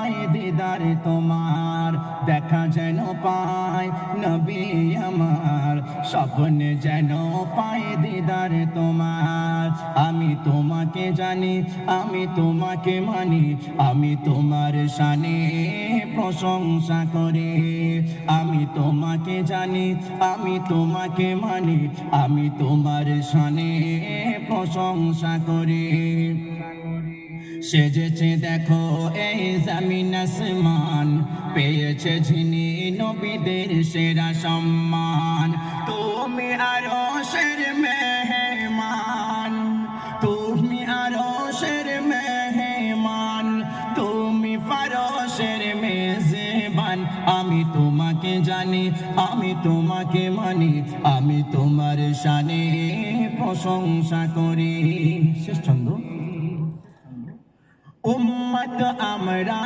পাই দিদার তোমার, দেখা যেন পাই নবী আমার, স্বপ্নে যেন পাই দিদার তোমার। আমি তোমাকে জানি, আমি তোমাকে মানি, আমি তোমার শানে প্রশংসা করি। আমি তোমাকে জানি, আমি তোমাকে মানি, আমি তোমার শানে প্রশংসা করি। সেজেছে দেখো এই জমিন আসমান, পেয়েছে যিনি নবীদের সেরা সম্মান। তুমি আরশের মেহমান, তুমি আরশের মেহমান, তুমি ফারশের মেজবান। আমি তোমাকে জানি, আমি তোমাকে মানি, আমি তোমার শানে প্রশংসা করি। শেষ ছন্দ। উম্মত আমরা